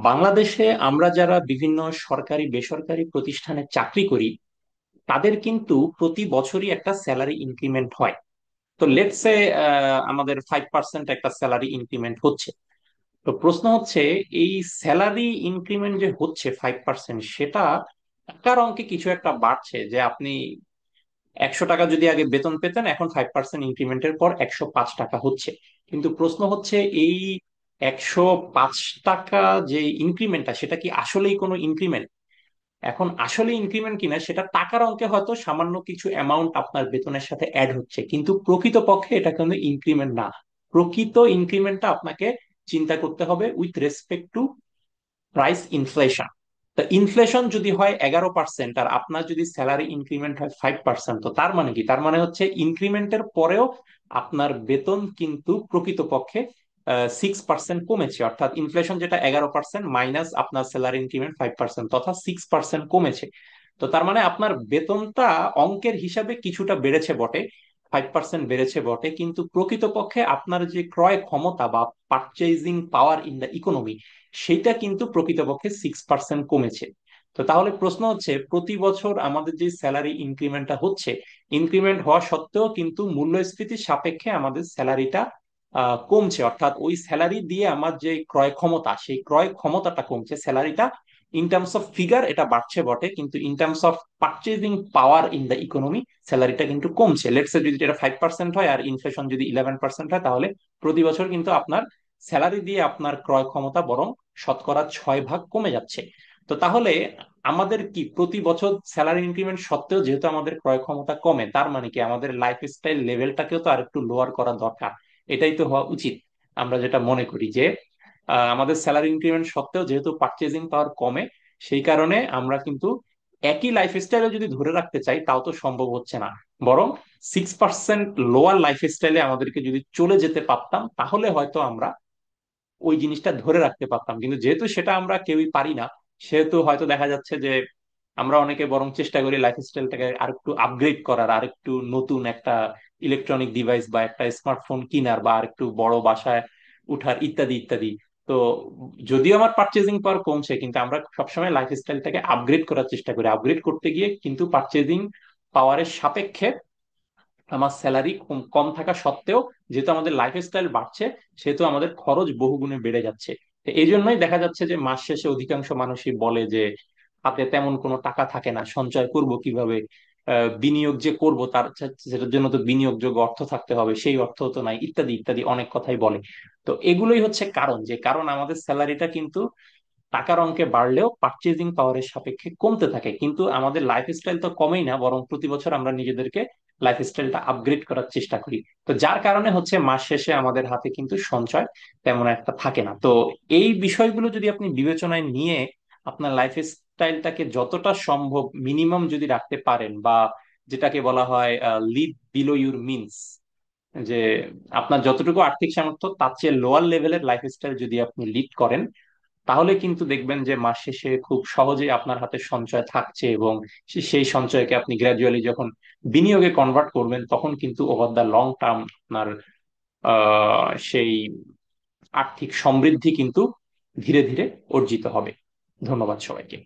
বাংলাদেশে আমরা যারা বিভিন্ন সরকারি বেসরকারি প্রতিষ্ঠানে চাকরি করি তাদের কিন্তু প্রতি বছরই একটা স্যালারি ইনক্রিমেন্ট হয়। তো লেটস সে আমাদের 5% একটা স্যালারি ইনক্রিমেন্ট হচ্ছে। তো প্রশ্ন হচ্ছে, এই স্যালারি ইনক্রিমেন্ট যে হচ্ছে 5%, সেটা টাকার অঙ্কে কিছু একটা বাড়ছে। যে আপনি 100 টাকা যদি আগে বেতন পেতেন, এখন 5% ইনক্রিমেন্টের পর 105 টাকা হচ্ছে। কিন্তু প্রশ্ন হচ্ছে, এই 105 টাকা যে ইনক্রিমেন্টটা, সেটা কি আসলেই কোনো ইনক্রিমেন্ট? এখন আসলে ইনক্রিমেন্ট কিনা সেটা টাকার অঙ্কে হয়তো সামান্য কিছু অ্যামাউন্ট আপনার বেতনের সাথে অ্যাড হচ্ছে, কিন্তু প্রকৃতপক্ষে এটা কিন্তু ইনক্রিমেন্ট না। প্রকৃত ইনক্রিমেন্টটা আপনাকে চিন্তা করতে হবে with respect to price inflation. তো ইনফ্লেশন যদি হয় 11% আর আপনার যদি স্যালারি ইনক্রিমেন্ট হয় 5%, তো তার মানে কি? তার মানে হচ্ছে ইনক্রিমেন্টের পরেও আপনার বেতন কিন্তু প্রকৃতপক্ষে 6% কমেছে। অর্থাৎ ইনফ্লেশন যেটা 11% মাইনাস আপনার স্যালারি ইনক্রিমেন্ট 5%, তথা 6% কমেছে। তো তার মানে আপনার বেতনটা অঙ্কের হিসাবে কিছুটা বেড়েছে বটে, 5% বেড়েছে বটে, কিন্তু প্রকৃতপক্ষে আপনার যে ক্রয় ক্ষমতা বা purchasing power in the economy, সেটা কিন্তু প্রকৃতপক্ষে 6% কমেছে। তো তাহলে প্রশ্ন হচ্ছে, প্রতি বছর আমাদের যে স্যালারি ইনক্রিমেন্টটা হচ্ছে, ইনক্রিমেন্ট হওয়া সত্ত্বেও কিন্তু মূল্যস্ফীতির সাপেক্ষে আমাদের স্যালারিটা কমছে। অর্থাৎ ওই স্যালারি দিয়ে আমার যে ক্রয় ক্ষমতা, সেই ক্রয় ক্ষমতাটা কমছে। স্যালারিটা ইন টার্মস অফ ফিগার এটা বাড়ছে বটে, কিন্তু in terms of purchasing power in the economy স্যালারিটা কিন্তু কমছে। লেটস যদি এটা 5% হয় আর ইনফ্লেশন যদি 11% হয়, তাহলে প্রতি বছর কিন্তু আপনার স্যালারি দিয়ে আপনার ক্রয় ক্ষমতা বরং শতকরা 6 ভাগ কমে যাচ্ছে। তো তাহলে আমাদের কি প্রতি বছর স্যালারি ইনক্রিমেন্ট সত্ত্বেও যেহেতু আমাদের ক্রয় ক্ষমতা কমে, তার মানে কি আমাদের লাইফস্টাইল লেভেলটাকেও তো আর একটু লোয়ার করা দরকার? এটাই তো হওয়া উচিত। আমরা যেটা মনে করি যে আমাদের স্যালারি ইনক্রিমেন্ট সত্ত্বেও যেহেতু পারচেজিং পাওয়ার কমে, সেই কারণে আমরা কিন্তু একই লাইফস্টাইলে যদি ধরে রাখতে চাই, তাও তো সম্ভব হচ্ছে না। বরং 6% লোয়ার লাইফস্টাইলে আমাদেরকে যদি চলে যেতে পারতাম, তাহলে হয়তো আমরা ওই জিনিসটা ধরে রাখতে পারতাম। কিন্তু যেহেতু সেটা আমরা কেউই পারি না, সেহেতু হয়তো দেখা যাচ্ছে যে আমরা অনেকে বরং চেষ্টা করি লাইফস্টাইলটাকে আরেকটু আপগ্রেড করার, আরেকটু নতুন একটা ইলেকট্রনিক ডিভাইস বা একটা স্মার্টফোন কেনার, বা আরেকটু বড় বাসায় উঠার, ইত্যাদি ইত্যাদি। তো যদিও আমার পারচেজিং পাওয়ার কমছে, কিন্তু আমরা সবসময় লাইফস্টাইলটাকে আপগ্রেড করার চেষ্টা করি। আপগ্রেড করতে গিয়ে কিন্তু পারচেজিং পাওয়ারের সাপেক্ষে আমার স্যালারি কম কম থাকা সত্ত্বেও, যেহেতু আমাদের লাইফস্টাইল বাড়ছে, সেহেতু আমাদের খরচ বহুগুণে বেড়ে যাচ্ছে। তো এই জন্যই দেখা যাচ্ছে যে মাস শেষে অধিকাংশ মানুষই বলে যে হাতে তেমন কোনো টাকা থাকে না, সঞ্চয় করব কিভাবে, বিনিয়োগ যে করব তার সেটার জন্য তো বিনিয়োগযোগ্য অর্থ থাকতে হবে, সেই অর্থ তো নাই, ইত্যাদি ইত্যাদি অনেক কথাই বলে। তো এগুলোই হচ্ছে কারণ, যে কারণ আমাদের স্যালারিটা কিন্তু টাকার অঙ্কে বাড়লেও পারচেজিং পাওয়ারের সাপেক্ষে কমতে থাকে, কিন্তু আমাদের লাইফস্টাইল তো কমেই না, বরং প্রতি বছর আমরা নিজেদেরকে লাইফস্টাইলটা আপগ্রেড করার চেষ্টা করি। তো যার কারণে হচ্ছে মাস শেষে আমাদের হাতে কিন্তু সঞ্চয় তেমন একটা থাকে না। তো এই বিষয়গুলো যদি আপনি বিবেচনায় নিয়ে আপনার লাইফস্টাইলটাকে যতটা সম্ভব মিনিমাম যদি রাখতে পারেন, বা যেটাকে বলা হয় লিভ বিলো ইউর মিনস, যে আপনার যতটুকু আর্থিক সামর্থ্য তার চেয়ে লোয়ার লেভেলের লাইফস্টাইল যদি আপনি লিড করেন, তাহলে কিন্তু দেখবেন যে মাস শেষে খুব সহজেই আপনার হাতে সঞ্চয় থাকছে, এবং সেই সঞ্চয়কে আপনি গ্র্যাজুয়ালি যখন বিনিয়োগে কনভার্ট করবেন, তখন কিন্তু ওভার দ্য লং টার্ম আপনার সেই আর্থিক সমৃদ্ধি কিন্তু ধীরে ধীরে অর্জিত হবে। ধন্যবাদ সবাইকে।